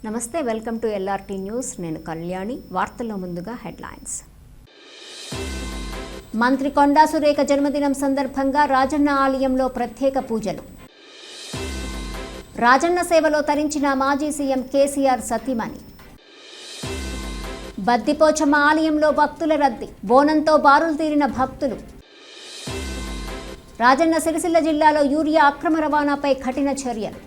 నమస్తే, welcome to LRT news. నేను కళ్యాణి. వార్తల్లో ముందుగా హెడ్లైన్స్. మంత్రి కొండా సురేఖ జన్మదినం సందర్భంగా రాజన్న ఆలయంలో ప్రత్యేక పూజలు. రాజన్న సేవలో తరించిన మాజీ సీఎం కేసీఆర్ సతీమణి. బద్దిపోచమ్మ ఆలయంలో భక్తుల రద్దీ, బోనంతో బారులు తీరిన భక్తులు. రాజన్న సిరిసిల్ల జిల్లాలో యూరియా అక్రమ రవాణాపై కఠిన చర్యలు.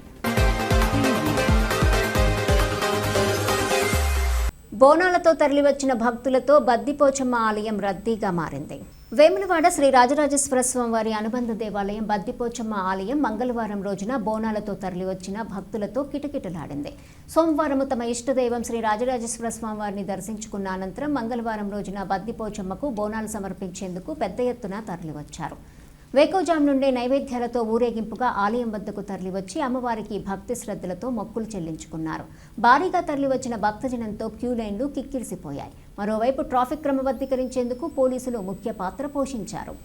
బోనాలతో తరలివచ్చిన భక్తులతో బద్దిపోచమ్మ ఆలయం రద్దీగా మారింది. వేములవాడ శ్రీ రాజరాజేశ్వర స్వామి వారి అనుబంధ దేవాలయం బద్దిపోచమ్మ ఆలయం మంగళవారం రోజున బోనాలతో తరలివచ్చిన భక్తులతో కిటకిటలాడింది. సోమవారం తమ ఇష్టదైవం శ్రీ రాజరాజేశ్వర స్వామి వారిని దర్శించుకున్న అనంతరం మంగళవారం రోజున బద్దిపోచమ్మకు బోనాలు సమర్పించేందుకు పెద్ద ఎత్తున తరలివచ్చారు. వేకోజాం నుండే నైవేద్యాలతో ఊరేగింపుగా ఆలయం వద్దకు తరలివచ్చి అమ్మవారికి భక్తి శ్రద్ధలతో మొక్కులు చెల్లించుకున్నారు. భారీగా తరలివచ్చిన భక్తజనంతో క్యూ లైన్లు కిక్కిరిసిపోయాయి. మరోవైపు ట్రాఫిక్ క్రమబద్ధీకరించేందుకు పోలీసులు ముఖ్య పాత్ర పోషించారు.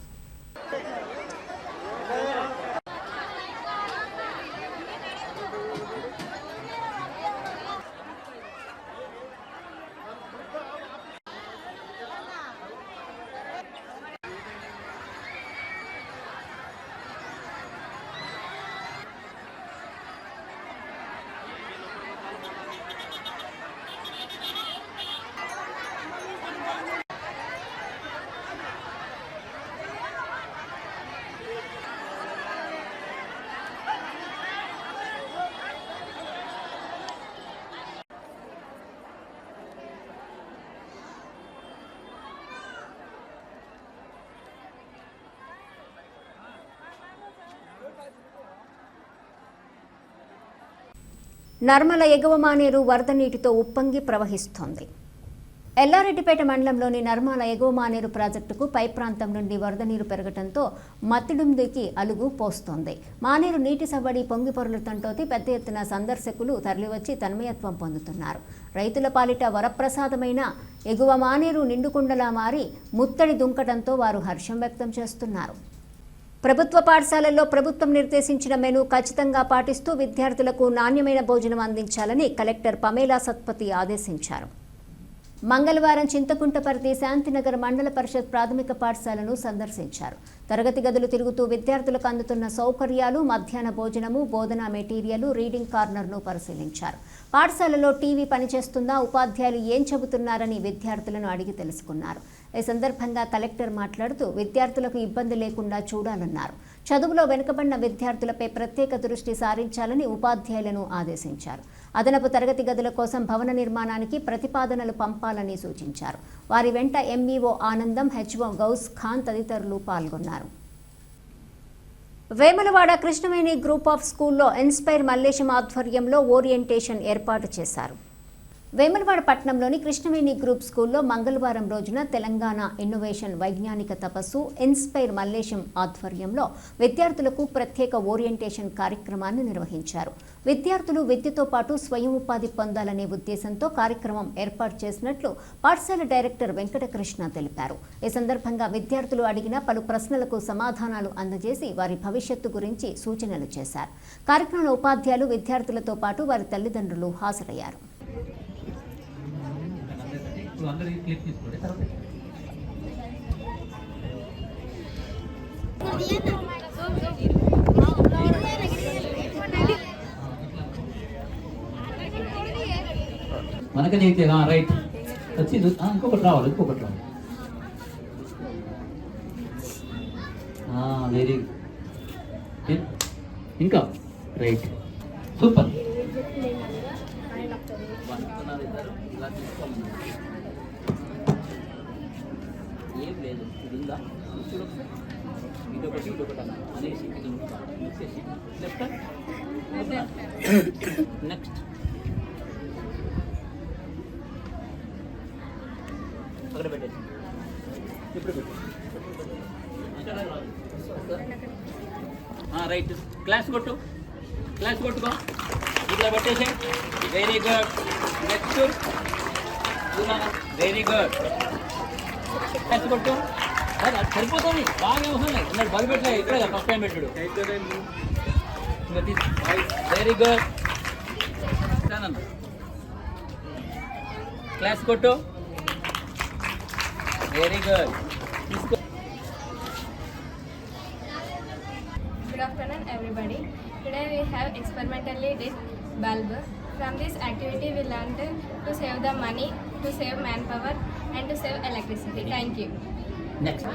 నర్మల ఎగువ మానేరు వరద నీటితో ఉప్పొంగి ప్రవహిస్తోంది. ఎల్లారెడ్డిపేట మండలంలోని నర్మల ఎగువ మానేరు ప్రాజెక్టుకు పై ప్రాంతం నుండి వరద నీరు పెరగడంతో మత్తిడుందికి అలుగు పోస్తోంది. మానేరు నీటి సవ్వడి పొంగి పొరలుతుంటో పెద్ద ఎత్తున సందర్శకులు తరలివచ్చి తన్మయత్వం పొందుతున్నారు. రైతుల పాలిట వరప్రసాదమైన ఎగువ మానేరు నిండుకుండలా మారి ముత్తడి దుంకటంతో వారు హర్షం వ్యక్తం చేస్తున్నారు. ప్రభుత్వ పాఠశాలల్లో ప్రభుత్వం నిర్దేశించిన మెనూ ఖచ్చితంగా పాటిస్తూ విద్యార్థులకు నాణ్యమైన భోజనం అందించాలని కలెక్టర్ పమేలా సత్పతి ఆదేశించారు. మంగళవారం చింతకుంటపర్తి శాంతినగర్ మండల పరిషత్ ప్రాథమిక పాఠశాలను సందర్శించారు. తరగతి గదులు తిరుగుతూ విద్యార్థులకు అందుతున్న సౌకర్యాలు, మధ్యాహ్న భోజనము, బోధనా మెటీరియల్, రీడింగ్ కార్నర్ను పరిశీలించారు. పాఠశాలలో టీవీ పనిచేస్తుందా, ఉపాధ్యాయులు ఏం చెబుతున్నారని విద్యార్థులను అడిగి తెలుసుకున్నారు. ఈ సందర్భంగా కలెక్టర్ మాట్లాడుతూ విద్యార్థులకు ఇబ్బంది లేకుండా చూడాలన్నారు. చదువులో వెనుకబడిన విద్యార్థులపై ప్రత్యేక దృష్టి సారించాలని ఉపాధ్యాయులను ఆదేశించారు. అదనపు తరగతి గదుల కోసం భవన నిర్మాణానికి ప్రతిపాదనలు పంపాలని సూచించారు. వారి వెంట ఎంఈఓ ఆనందం, హెచ్ఓ గౌస్ ఖాన్ తదితరులు పాల్గొన్నారు. వేములవాడ కృష్ణవేణి గ్రూప్ ఆఫ్ స్కూల్లో ఇన్స్పైర్ మల్లేశం ఆధ్వర్యంలో ఓరియంటేషన్ ఏర్పాటు చేశారు. వేములవాడ పట్టణంలోని కృష్ణవేణి గ్రూప్ స్కూల్లో మంగళవారం రోజున తెలంగాణ ఇన్నోవేషన్ వైజ్ఞానిక తపస్సు ఇన్స్పైర్ మల్లేశం ఆధ్వర్యంలో విద్యార్థులకు ప్రత్యేక ఓరియంటేషన్ కార్యక్రమాన్ని నిర్వహించారు. విద్యార్థులు విద్యతో పాటు స్వయం ఉపాధి పొందాలనే ఉద్దేశంతో కార్యక్రమం ఏర్పాటు చేసినట్లు పాఠశాల డైరెక్టర్ వెంకటకృష్ణ తెలిపారు. ఈ సందర్భంగా విద్యార్థులు అడిగిన పలు ప్రశ్నలకు సమాధానాలు అందజేసి వారి భవిష్యత్తు గురించి సూచనలు చేశారు. కార్యక్రమంలో ఉపాధ్యాయులు, విద్యార్థులతో పాటు వారి తల్లిదండ్రులు హాజరయ్యారు. మనకనే అయితే రైట్ వచ్చి ఇంకొకటి రావాలి. వెరీ ఇంకా రైట్, సూపర్. ఏం లేదు, ఇది ఉందా ఇదొకటి అన్న అనేసి లెఫ్ట్ నెక్స్ట్ అక్కడ పెట్టేసి ఇప్పుడు పెట్టు. రైట్, క్లాస్ కొట్టుకో, ఇట్లా పెట్టేసి. Very good. Next very good. Class కొట్టు, అది సరిపోతుంది. బాగా అవసరం లేదు. అన్నాడు బలు పెట్టలే, ఇక్కడ ఫస్ట్ టైం పెట్టాడు. Very good. క్లాస్ కొట్టు. Very good. తీసుకో. Good afternoon, everybody. Today we have experimentally did bulb. From this activity, we learned to save the money, to save manpower, and to save electricity. Thank you. Next.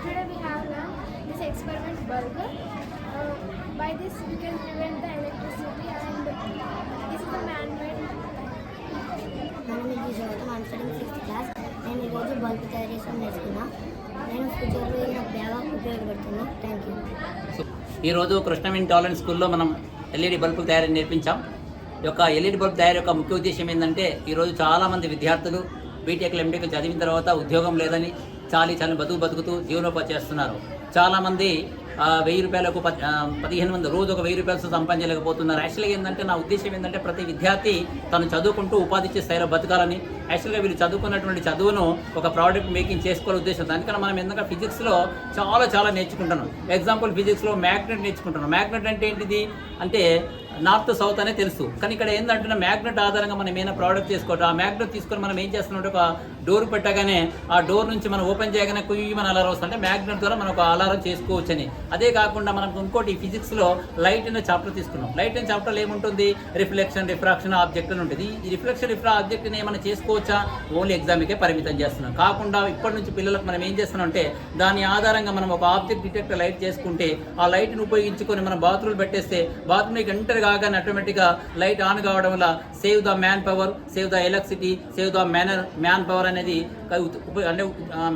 Today we have learned this experiment bulb. By this we can prevent the electricity and this is the man-made. My name is Jyoti. I'm studying 6th class. నేను ఈరోజు bulb తయారు చేసి నేర్చుకున్నా. నేను ఫ్యూచర్లో ఇది నాకు బాగా ఉపయోగపడుతుంది. Thank you. ఈరోజు కృష్ణవేణి టాలెంట్ స్కూల్లో మనం ఎల్ఈడి బల్బులు తయారీ నేర్పించాం. ఈ యొక్క ఎల్ఈడి బల్బ్ తయారీ యొక్క ముఖ్య ఉద్దేశం ఏంటంటే ఈరోజు చాలామంది విద్యార్థులు బీటెక్లు ఎంటెక్లు చదివిన తర్వాత ఉద్యోగం లేదని చాలీ బతుకుతూ జీవనోపాధి చేస్తున్నారు. చాలామంది 1000 రూపాయలకు 15 మంది రోజు ఒక 1000 రూపాయలు సంపాదించలేకపోతున్నారు. యాక్చువల్గా ఏంటంటే నా ఉద్దేశం ఏంటంటే ప్రతి విద్యార్థి తను చదువుకుంటూ ఉపాధి ఇచ్చే స్థాయిలో బతకాలని. యాక్చువల్గా వీళ్ళు చదువుకున్నటువంటి చదువును ఒక ప్రోడక్ట్ మేకింగ్ చేసుకోవాలని ఉద్దేశం. దానికన్నా మనం ఎందుకంటే ఫిజిక్స్లో చాలా నేర్చుకుంటున్నాం. ఎగ్జాంపుల్ ఫిజిక్స్లో మ్యాగ్నెట్ నేర్చుకుంటున్నాం. మ్యాగ్నెట్ అంటే ఏంటిది అంటే నార్త్ సౌత్ అనే తెలుసు. కానీ ఇక్కడ ఏంటంటే మ్యాగ్నెట్ ఆధారంగా మనం ఏమైనా ప్రోడక్ట్ చేసుకోవటం. ఆ మ్యాగ్నెట్ తీసుకొని మనం ఏం చేస్తున్నామంటే ఒక డోర్ పెట్టగానే ఆ డోర్ నుంచి మనం ఓపెన్ చేయగానే కుయ్యమని అలారం వస్తుంది. అంటే మ్యాగ్నెట్ ద్వారా మనం ఒక అలారం చేసుకోవచ్చు అని. అదే కాకుండా మనం ఇంకోటి ఫిజిక్స్లో లైట్ అనే చాప్టర్ తీసుకున్నాం. లైట్ అనే చాప్టర్లో ఏముంటుంది? రిఫ్లెక్షన్, రిఫ్రాక్షన్, ఆబ్జెక్ట్ అని ఉంటుంది. ఈ రిఫ్లెక్షన్, ఆబ్జెక్ట్ని ఏమైనా చేసుకోవచ్చా? ఓన్లీ ఎగ్జామ్కే పరిమితం చేస్తున్నాం. కాకుండా ఇప్పటి నుంచి పిల్లలకు మనం ఏం చేస్తున్నాం అంటే దాని ఆధారంగా మనం ఒక ఆబ్జెక్ట్ డిటెక్టర్ లైట్ చేసుకుంటే ఆ లైట్ని ఉపయోగించుకొని మనం బాత్రూమ్ పెట్టేస్తే బాత్రూమ్కి ఎంటర్ కాగానే ఆటోమేటిక్గా లైట్ ఆన్ కావడం వల్ల save the man power, save the electricity, save the man power అనేది అంటే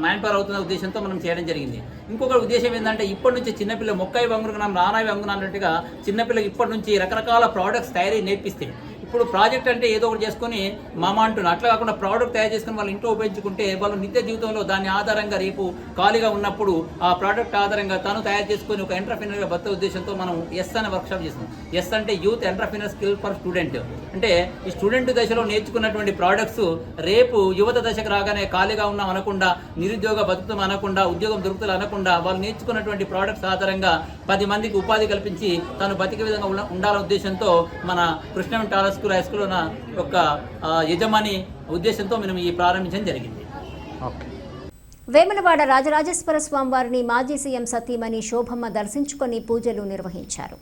మ్యాన్ పవర్ అవుతున్న ఉద్దేశంతో మనం చేయడం జరిగింది. ఇంకొక ఉద్దేశం ఏంటంటే ఇప్పటి నుంచి చిన్నపిల్ల మొక్కై వంగుకున్నాం నానాయి వంగున అన్నట్టుగా చిన్నపిల్లకి ఇప్పటి నుంచి రకరకాల ప్రోడక్ట్స్ తయారీ నేర్పిస్తే ఇప్పుడు ప్రాజెక్ట్ అంటే ఏదో ఒకటి చేసుకొని మామ అంటున్నారు. అట్లా కాకుండా ప్రోడక్ట్ తయారు చేసుకుని వాళ్ళు ఇంట్లో ఉపయోగించుకుంటే వాళ్ళు నిత్య జీవితంలో దాని ఆధారంగా రేపు ఖాళీగా ఉన్నప్పుడు ఆ ప్రోడక్ట్ ఆధారంగా తను తయారు చేసుకొని ఒక ఎంటర్‌ప్రెన్యూర్‌గా బతికే ఉద్దేశంతో మనం ఎస్ అనే వర్క్షాప్ చేస్తున్నాం. ఎస్ అంటే youth entrepreneur skill for student. అంటే ఈ స్టూడెంట్ దశలో నేర్చుకున్నటువంటి ప్రోడక్ట్స్ రేపు యువత దశకు రాగానే ఖాళీగా ఉన్నాం అనకుండా, నిరుద్యోగ బతుకుతాం అనకుండా, ఉద్యోగం దొరుకుతుంది అనకుండా వాళ్ళు నేర్చుకున్నటువంటి ప్రోడక్ట్స్ ఆధారంగా 10 మందికి ఉపాధి కల్పించి తను బతికే విధంగా ఉండాలనే ఉద్దేశంతో మన కృష్ణవేణి టాలెంట్ స్కూల్ హై స్కూల్లో ఒక యజమాని ఉద్దేశంతో మనం ఈ ప్రారంభించడం జరిగింది. వేములవాడ రాజరాజేశ్వర స్వామివారిని మాజీ సీఎం సతీమణి శోభమ్మ దర్శించుకొని పూజలు నిర్వహించారు.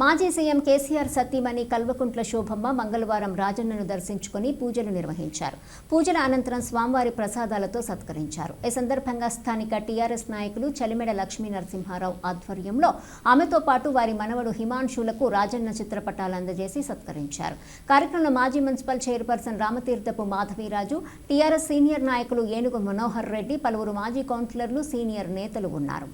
మాజీ సీఎం కేసీఆర్ సతీమణి కల్వకుంట్ల శోభమ్మ మంగళవారం రాజన్నను దర్శించుకొని పూజలు నిర్వహించారు. పూజల అనంతరం స్వామివారి ప్రసాదాలతో సత్కరించారు. ఈ సందర్భంగా స్థానిక టీఆర్ఎస్ నాయకులు చలిమెడ లక్ష్మీ నరసింహారావు ఆధ్వర్యంలో ఆమెతో పాటు వారి మనవడు హిమాంశులకు రాజన్న చిత్రపటాలు అందజేసి సత్కరించారు. కార్యక్రమంలో మాజీ municipal chairperson Ramatheerthapu Madhavi Raju, TRS senior నాయకులు ఏనుగు మనోహర్ రెడ్డి, పలువురు మాజీ కౌన్సిలర్లు, సీనియర్ నేతలు ఉన్నారు.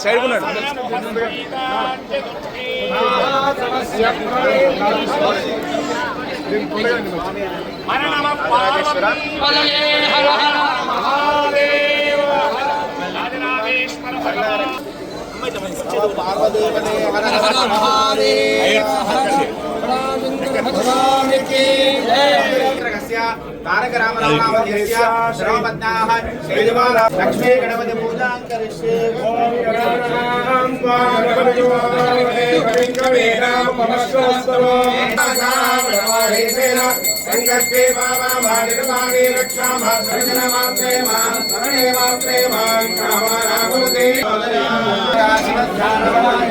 సైడ్ ఉన్నాడు. తారక రామరామస్య శ్రవపత్నాః శ్రీజమాన లక్ష్మీ గణపతి పూజాం కరిష్యే. ఓం గణానాం త్వా గణపతివాహవే కవిం కవీనాం ఉపమశ్రవస్తవం. ఏకాగ్రవాహేన సంకల్పే వామామానిర్మాణే రక్షామః సర్జనమాత్రే మాం శరణే మాత్రే మాం కామానాముదే. రాజమధ్యానవాయ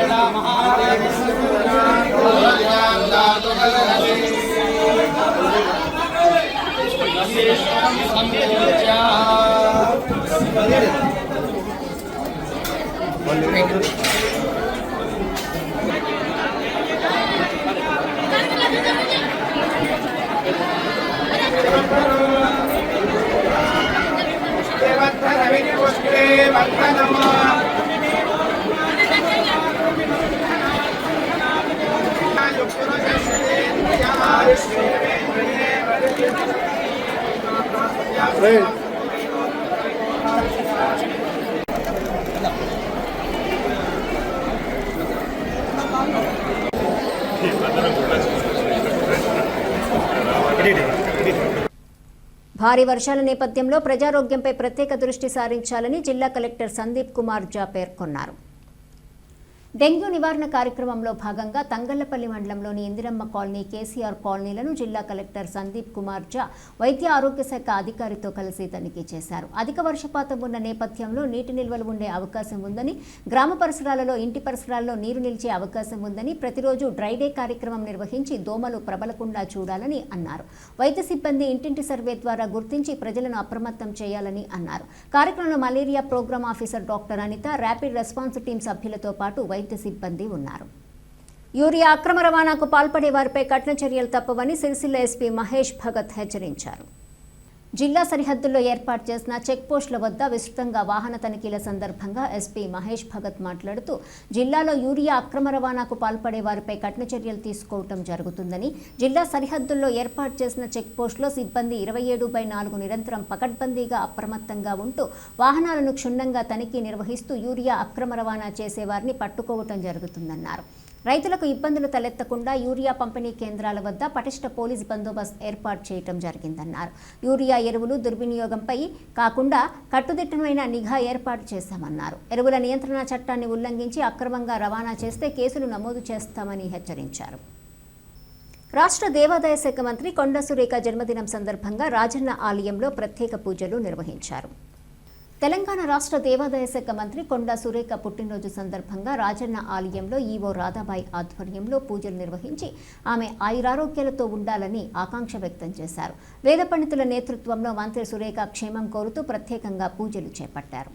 దేవత్ర రవిని పుష్పే వర్ధనమా భారీ వర్షాల నేపథ్యంలో ప్రజారోగ్యంపై ప్రత్యేక దృష్టి సారించాలని జిల్లా కలెక్టర్ సందీప్ కుమార్ జా పేర్కొన్నారు. డెంగ్యూ నివారణ కార్యక్రమంలో భాగంగా తంగళ్లపల్లి మండలంలోని ఇందిరమ్మ కాలనీ, కేసీఆర్ కాలనీలను జిల్లా కలెక్టర్ సందీప్ కుమార్ జా వైద్య ఆరోగ్య శాఖ అధికారితో కలిసి తనిఖీ చేశారు. అధిక వర్షపాతం ఉన్న నేపథ్యంలో నీటి నిల్వలు ఉండే అవకాశం ఉందని, గ్రామ పరిసరాలలో, ఇంటి పరిసరాల్లో నీరు నిలిచే అవకాశం ఉందని, ప్రతిరోజు డ్రై డే కార్యక్రమం నిర్వహించి దోమలు ప్రబలకుండా చూడాలని అన్నారు. వైద్య సిబ్బంది ఇంటింటి సర్వే ద్వారా గుర్తించి ప్రజలను అప్రమత్తం చేయాలని అన్నారు. కార్యక్రమంలో malaria programme officer doctor Anitha, rapid response team సభ్యులతో పాటు వైద్య సిబ్బంది ఉన్నారు. యూరియా అక్రమ రవాణాకు పాల్పడే వారిపై కఠిన చర్యలు తప్పవని సిరిసిల్ల ఎస్పీ మహేష్ భగత్ హెచ్చరించారు. జిల్లా సరిహద్దుల్లో ఏర్పాటు చేసిన చెక్పోస్టుల వద్ద విస్తృతంగా వాహన తనిఖీల సందర్భంగా ఎస్పీ మహేష్ భగత్ మాట్లాడుతూ, జిల్లాలో యూరియా అక్రమ రవాణాకు పాల్పడే వారిపై కఠిన చర్యలు తీసుకోవడం జరుగుతుందని, జిల్లా సరిహద్దుల్లో ఏర్పాటు చేసిన చెక్పోస్టులో సిబ్బంది 27/4 నిరంతరం పకడ్బందీగా అప్రమత్తంగా ఉంటూ వాహనాలను క్షుణ్ణంగా తనిఖీ నిర్వహిస్తూ యూరియా అక్రమ రవాణా చేసేవారిని పట్టుకోవటం జరుగుతుందన్నారు. రైతులకు ఇబ్బందులు తలెత్తకుండా యూరియా పంపిణీ కేంద్రాల వద్ద పటిష్ట పోలీసు బందోబస్తు ఏర్పాటు చేయడం జరిగిందన్నారు. యూరియా ఎరువులు దుర్వినియోగంపై కాకుండా కట్టుదిట్టమైన నిఘా ఏర్పాటు చేశామన్నారు. ఎరువుల నియంత్రణ చట్టాన్ని ఉల్లంఘించి అక్రమంగా రవాణా చేస్తే కేసులు నమోదు చేస్తామని హెచ్చరించారు. రాష్ట్ర దేవాదాయ శాఖ మంత్రి కొండా సురేఖ జన్మదినం సందర్భంగా రాజన్న ఆలయంలో ప్రత్యేక పూజలు నిర్వహించారు. తెలంగాణ రాష్ట్ర దేవాదాయ శాఖ మంత్రి కొండా సురేఖ పుట్టినరోజు సందర్భంగా రాజన్న ఆలయంలో ఈవో రాధాబాయి ఆధ్వర్యంలో పూజలు నిర్వహించి ఆమె ఆయురారోగ్యాలతో ఉండాలని ఆకాంక్ష వ్యక్తం చేశారు. వేద పండితుల నేతృత్వంలో మంత్రి సురేఖ క్షేమం కోరుతూ ప్రత్యేకంగా పూజలు చేపట్టారు.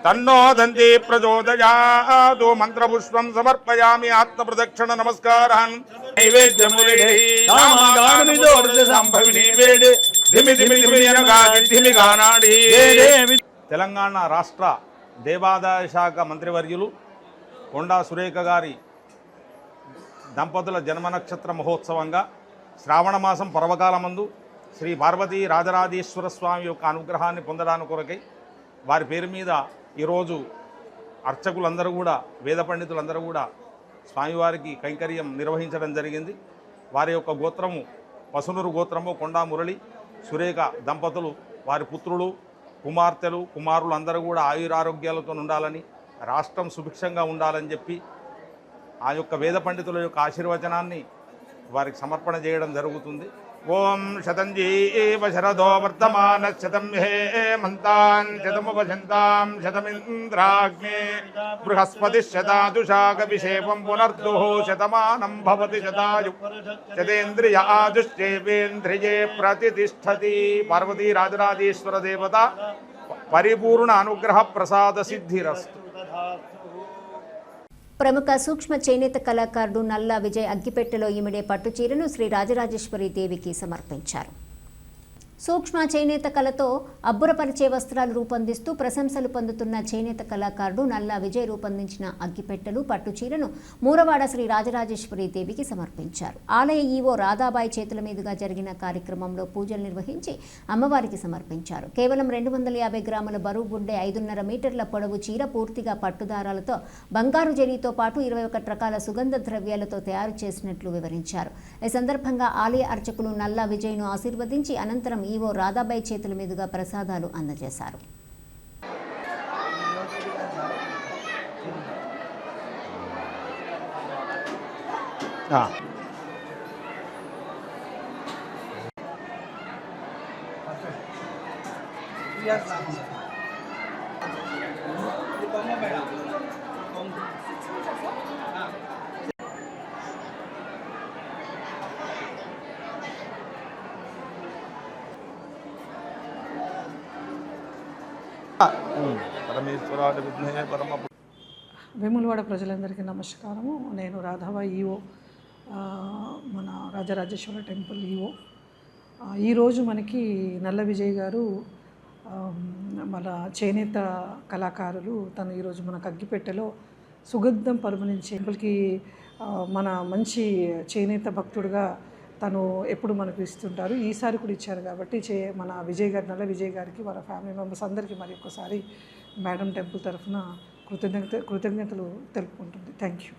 తన్నోదంతి ప్రచోదయాతు మంత్రపుష్పం సమర్పయామి ఆత్మప్రదక్షిణ నమస్కారాన్ తెలంగాణ రాష్ట్ర దేవాదాయ శాఖ మంత్రివర్యులు కొండా సురేఖ గారి దంపతుల జన్మ నక్షత్ర మహోత్సవంగా శ్రావణ మాసం పర్వకాలమందు శ్రీ పార్వతీ రాజరాజేశ్వర స్వామి యొక్క అనుగ్రహాన్ని పొందడానికి కొరకై వారి పేరు మీద ఈరోజు అర్చకులందరూ కూడా, వేద పండితులందరూ కూడా స్వామివారికి కైంకర్యం నిర్వహించడం జరిగింది. వారి యొక్క గోత్రము పసునూరు గోత్రము కొండా మురళి సురేఖ దంపతులు, వారి పుత్రులు, కుమార్తెలు, కుమారులు అందరూ కూడా ఆయురారోగ్యాలతో ఉండాలని, రాష్ట్రం సుభిక్షంగా ఉండాలని చెప్పి ఆ యొక్క వేద పండితుల యొక్క ఆశీర్వచనాన్ని వారికి సమర్పణ చేయడం జరుగుతుంది. ఓం శతంజీవ శరదో వర్తమాన శతం హేమంతాన్ శతముపశంతాం శతమింద్రాగ్నే బృహస్పతి శతాదుషాగభిషేపం పునర్దుః శతమానం భవతి శతాయు శతేంద్రియ ఆదుష్యేంద్రియే ప్రతిష్టతి. పార్వతీ రాజరాజేశ్వర దేవత పరిపూర్ణ అనుగ్రహ ప్రసాద సిద్ధిరస్తు. ప్రముఖ సూక్ష్మ చేనేత కళాకారుడు నల్లా విజయ్ అగ్గిపెట్టెలో ఇమిడే పట్టుచీరను శ్రీ రాజరాజేశ్వరి దేవికి సమర్పించారు. సూక్ష్మ చేనేత కళతో అబ్బురపరిచే వస్త్రాలు రూపొందిస్తూ ప్రశంసలు పొందుతున్న చేనేత కళాకారుడు నల్లా విజయ్ రూపొందించిన అగ్గిపెట్టెలు, పట్టుచీరను మూరవాడ శ్రీ రాజరాజేశ్వరి దేవికి సమర్పించారు. ఆలయ ఈవో రాధాబాయి చేతుల మీదుగా జరిగిన కార్యక్రమంలో పూజలు నిర్వహించి అమ్మవారికి సమర్పించారు. కేవలం 250 గ్రాముల బరువు ఉండే 5.5 మీటర్ల పొడవు చీర పూర్తిగా పట్టుదారాలతో బంగారు జరీతో పాటు 21 రకాల సుగంధ ద్రవ్యాలతో తయారు చేసినట్లు వివరించారు. ఈ సందర్భంగా ఆలయ అర్చకులు నల్లా విజయ్ను ఆశీర్వదించి అనంతరం ఈవో రాధాబాయి చేతుల మీదుగా ప్రసాదాలు అందజేశారు. వేములవాడ ప్రజలందరికీ నమస్కారము. నేను రాధాబాయి ఈవో, మన రాజరాజేశ్వర టెంపుల్ ఈవో. ఈరోజు మనకి నల్ల విజయ్ గారు, మన చేనేత కళాకారులు, తను ఈరోజు మనకు అగ్గిపెట్టెలో సుగంధం పరిమళించే టెంపుల్కి మన మంచి చేనేత భక్తుడుగా తను ఎప్పుడు మనకు ఇస్తుంటారు. ఈసారి కూడా ఇచ్చారు కాబట్టి మన విజయ్ గారి నల్ల విజయ్ గారికి వాళ్ళ ఫ్యామిలీ మెంబర్స్ అందరికీ మరి ఒక్కసారి మేడం టెంపుల్ తరఫున కృతజ్ఞతలు తెలుపుకుంటుంది. Thank you.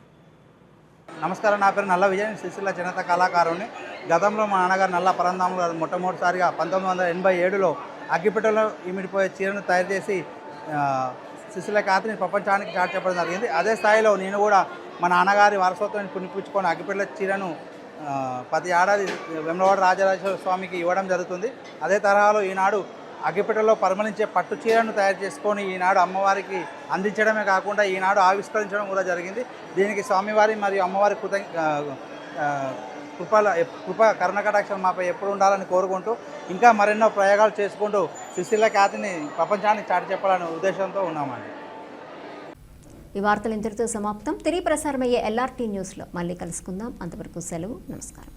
నమస్కారం, నా పేరు నల్ల విజయ్, సిరిసిల్ల చేనేత కళాకారుని. గతంలో మా నాన్నగారు నల్ల పరంధాములు గారు మొట్టమొదటిసారిగా 1987లో అగ్గిపెట్టెలో ఇమిడిపోయే చీరను తయారు చేసి సిరిసిల్ల ఖ్యాతిని ప్రపంచానికి చాటి చెప్పడం జరిగింది. అదే స్థాయిలో నేను కూడా మా నాన్నగారి వారసత్వాన్ని పునిపించుకొని అగ్గిపెట్టెల చీరను ప్రతి ఏడాది వేములవాడ రాజరాజేశ్వర స్వామికి ఇవ్వడం జరుగుతుంది. అదే తరహాలో ఈనాడు అగ్గిపెట్టెలో పరిమళించే పట్టు చీరను తయారు చేసుకొని ఈనాడు అమ్మవారికి అందించడమే కాకుండా ఈనాడు ఆవిష్కరించడం కూడా జరిగింది. దీనికి స్వామివారి మరియు అమ్మవారి కృప కరుణకటాక్షం మాపై ఎప్పుడు ఉండాలని కోరుకుంటూ ఇంకా మరెన్నో ప్రయోగాలు చేసుకుంటూ సిరిసిల్ల ఖ్యాతిని ప్రపంచానికి చాటి చెప్పాలనే ఉద్దేశంతో ఉన్నామండి. ఈ వార్తలు ఇంతటితో సమాప్తం. తిరిగి ప్రసారమయ్యే LRT న్యూస్లో మళ్ళీ కలుసుకుందాం. అంతవరకు సెలవు. నమస్కారం.